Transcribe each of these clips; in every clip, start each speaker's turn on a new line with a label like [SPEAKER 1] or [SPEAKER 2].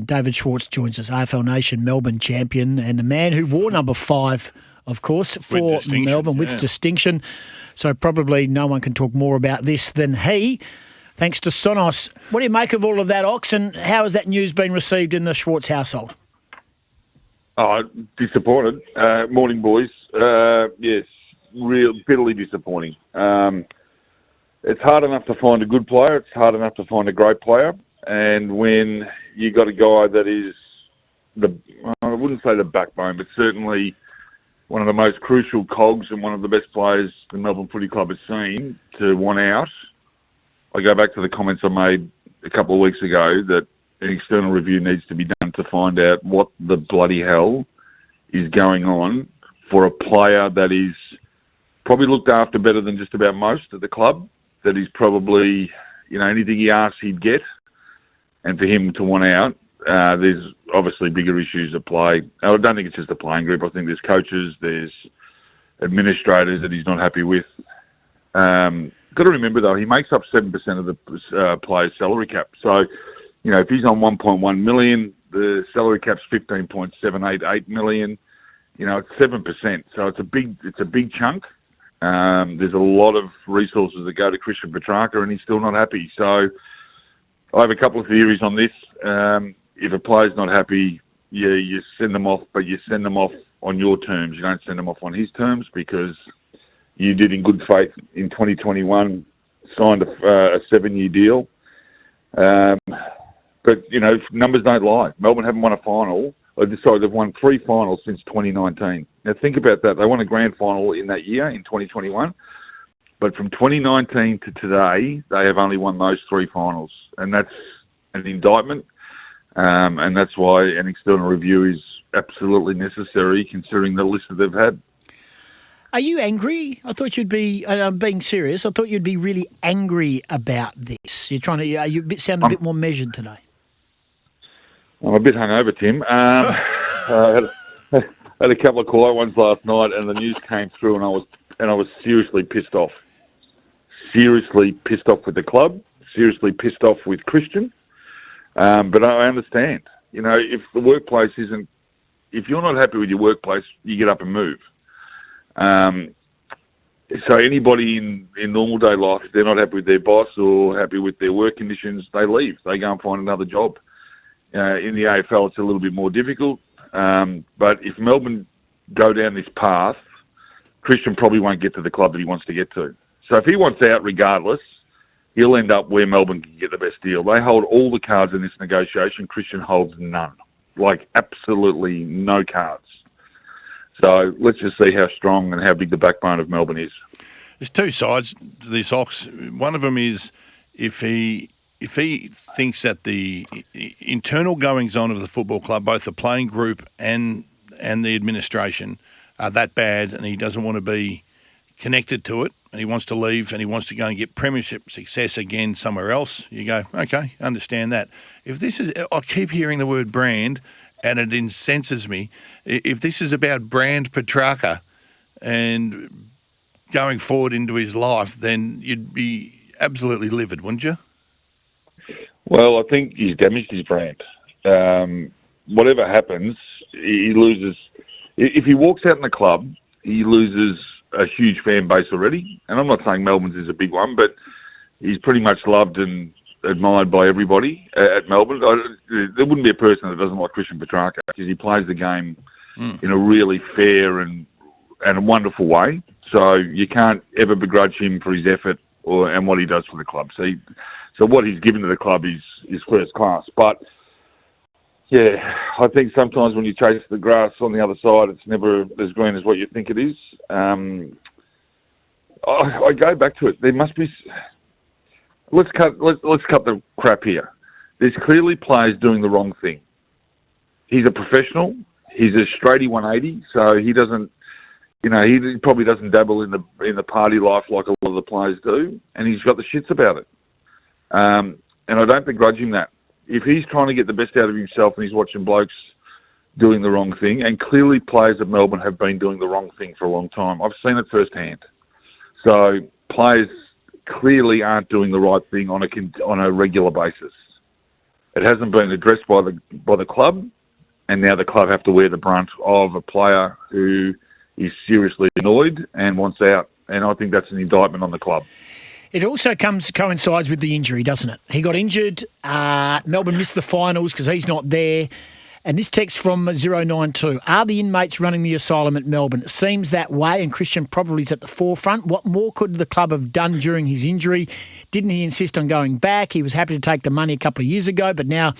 [SPEAKER 1] David Schwarz joins us, AFL Nation Melbourne champion, and the man who wore number 5, of course, for Melbourne with distinction. So probably no one can talk more about this than he, thanks to Sonos. What do you make of all of that, Ox, and how has that news been received in the Schwarz household?
[SPEAKER 2] Oh, disappointed. Morning, boys. Yes, real bitterly disappointing. It's hard enough to find a good player. It's hard enough to find a great player. And when you got a guy that is I wouldn't say the backbone, but certainly one of the most crucial cogs and one of the best players the Melbourne Footy Club has seen to want out, I go back to the comments I made a couple of weeks ago that an external review needs to be done to find out what the bloody hell is going on for a player that is probably looked after better than just about most at the club, that is probably, anything he asks he'd get. And for him to want out, there's obviously bigger issues at play. I don't think it's just the playing group. I think there's coaches, there's administrators that he's not happy with. Got to remember, though, he makes up 7% of the player's salary cap. So, if he's on 1.1 million, the salary cap's 15.788 million. It's 7%. So it's a big chunk. There's a lot of resources that go to Christian Petracca, and he's still not happy. So I have a couple of theories on this. If a player's not happy, you send them off, but you send them off on your terms. You don't send them off on his terms, because you did in good faith in 2021, signed a 7-year deal. But, numbers don't lie. Melbourne haven't won a final. They've won 3 finals since 2019. Now, think about that. They won a grand final in that year, in 2021. But from 2019 to today, they have only won those 3 finals. And that's an indictment. And that's why an external review is absolutely necessary, considering the list that they've had.
[SPEAKER 1] Are you angry? I thought you'd be, and I'm being serious, I thought you'd be really angry about this. You sound a bit more measured today.
[SPEAKER 2] I'm a bit hungover, Tim. I had a couple of quiet ones last night, and the news came through, and I was seriously pissed off. Seriously pissed off with the club. Seriously pissed off with Christian. But I understand. If the workplace if you're not happy with your workplace, you get up and move. So anybody in normal day life, if they're not happy with their boss or happy with their work conditions, they leave. They go and find another job. In the AFL, it's a little bit more difficult. But if Melbourne go down this path, Christian probably won't get to the club that he wants to get to. So if he wants out regardless, he'll end up where Melbourne can get the best deal. They hold all the cards in this negotiation. Christian holds none. Absolutely no cards. So let's just see how strong and how big the backbone of Melbourne is.
[SPEAKER 3] There's 2 sides to this, Ox. One of them is if he thinks that the internal goings-on of the football club, both the playing group and the administration, are that bad, and he doesn't want to be connected to it, and he wants to leave, and he wants to go and get premiership success again somewhere else, you go, okay, understand that. If this is, I keep hearing the word brand, and it incenses me. If this is about brand Petracca and going forward into his life, then you'd be absolutely livid, wouldn't you?
[SPEAKER 2] Well, I think he's damaged his brand. Whatever happens, he loses. If he walks out in the club, he loses a huge fan base already. And I'm not saying Melbourne's is a big one, but he's pretty much loved and admired by everybody at Melbourne. There wouldn't be a person that doesn't like Christian Petracca, because he plays the game in a really fair and a wonderful way. So you can't ever begrudge him for his effort and what he does for the club. So what he's given to the club is first class. But yeah, I think sometimes when you chase the grass on the other side, it's never as green as what you think it is. I go back to it. There must be. Let's cut the crap here. There's clearly players doing the wrong thing. He's a professional. He's a straighty 180, so he doesn't. He probably doesn't dabble in the party life like a lot of the players do, and he's got the shits about it. And I don't begrudge him that. If he's trying to get the best out of himself and he's watching blokes doing the wrong thing, and clearly players at Melbourne have been doing the wrong thing for a long time. I've seen it firsthand. So players clearly aren't doing the right thing on a regular basis. it hasn't been addressed by the club, and now the club have to wear the brunt of a player who is seriously annoyed and wants out. And I think that's an indictment on the club.
[SPEAKER 1] It also coincides with the injury, doesn't it? He got injured. Melbourne missed the finals because he's not there. And this text from 092, are the inmates running the asylum at Melbourne? It seems that way, and Christian probably is at the forefront. What more could the club have done during his injury? Didn't he insist on going back? He was happy to take the money a couple of years ago, but now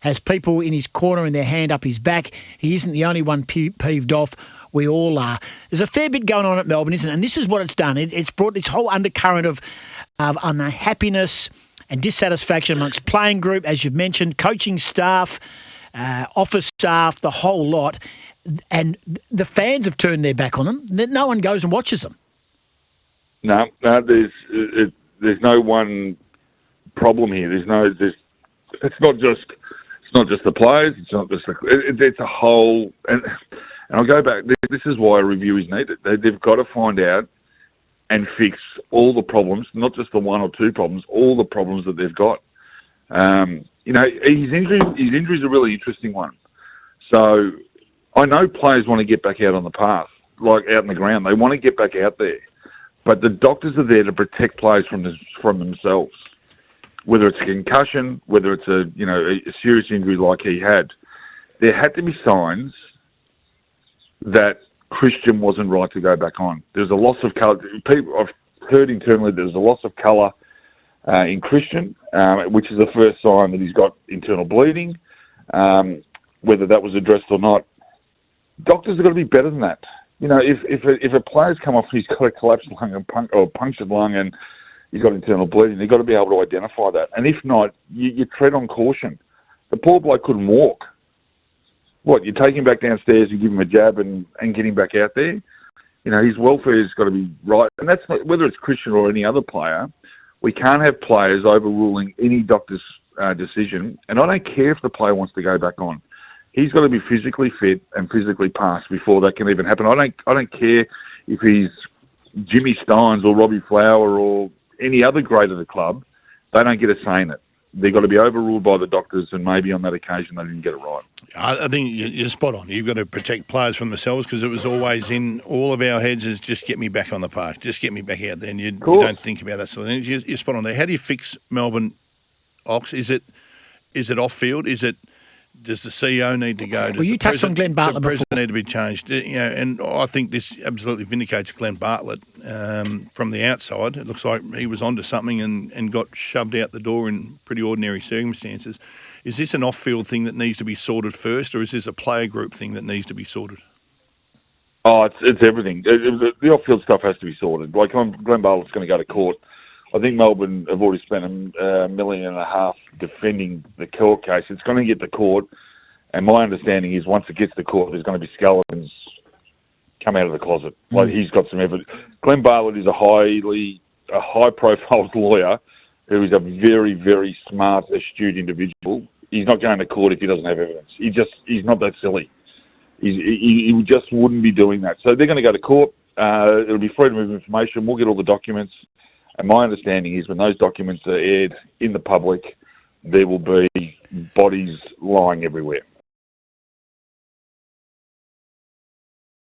[SPEAKER 1] has people in his corner and their hand up his back. He isn't the only one peeved off. We all are. There's a fair bit going on at Melbourne, isn't it? And this is what it's done. It's brought this whole undercurrent of unhappiness and dissatisfaction amongst playing group, as you've mentioned, coaching staff, office staff, the whole lot. And the fans have turned their back on them. No one goes and watches them.
[SPEAKER 2] No, there's no one problem here. It's not just the players. It's not just it's a whole. And I'll go back. This is why a review is needed. They've got to find out and fix all the problems, not just the one or two problems, all the problems that they've got. His injury is a really interesting one. So I know players want to get back out on the path, like out in the ground. They want to get back out there. But the doctors are there to protect players from themselves. Whether it's a concussion, whether it's a serious injury like he had, there had to be signs that Christian wasn't right to go back on. There's a loss of colour. I've heard internally there's a loss of colour in Christian, which is the first sign that he's got internal bleeding. Whether that was addressed or not, doctors have got to be better than that. If a player's come off, he's got a collapsed lung or punctured lung and he's got internal bleeding, they've got to be able to identify that. And if not, you tread on caution. The poor bloke couldn't walk. What, you take him back downstairs, you give him a jab and get him back out there? His welfare's got to be right. And that's not, whether it's Christian or any other player, we can't have players overruling any doctor's decision. And I don't care if the player wants to go back on. He's got to be physically fit and physically passed before that can even happen. I don't care if he's Jimmy Steins or Robbie Flower or any other grade of the club. They don't get a say in it. They've got to be overruled by the doctors, and maybe on that occasion they didn't get it right. I
[SPEAKER 3] think you're spot on. You've got to protect players from themselves, because it was always in all of our heads is just get me back on the park, just get me back out there, and you don't think about that sort of thing. You're spot on there. How do you fix Melbourne, Ox? Is it off field? Does the CEO need to go?
[SPEAKER 1] Well, you touched on Glenn Bartlett before.
[SPEAKER 3] The president need to be changed. And I think this absolutely vindicates Glenn Bartlett from the outside. It looks like he was onto something and got shoved out the door in pretty ordinary circumstances. Is this an off-field thing that needs to be sorted first, or is this a player group thing that needs to be sorted?
[SPEAKER 2] Oh, it's everything. The off-field stuff has to be sorted. Like, Glenn Bartlett's going to go to court. I think Melbourne have already spent $1.5 million defending the court case. It's going to get to court, and my understanding is once it gets to court, there's going to be skeletons come out of the closet. Like, he's got some evidence. Glenn Bartlett is a high-profile lawyer who is a very, very smart, astute individual. He's not going to court if he doesn't have evidence. He's not that silly. He just wouldn't be doing that. So they're going to go to court. It'll be freedom of information. We'll get all the documents. And my understanding is when those documents are aired in the public, there will be bodies lying everywhere.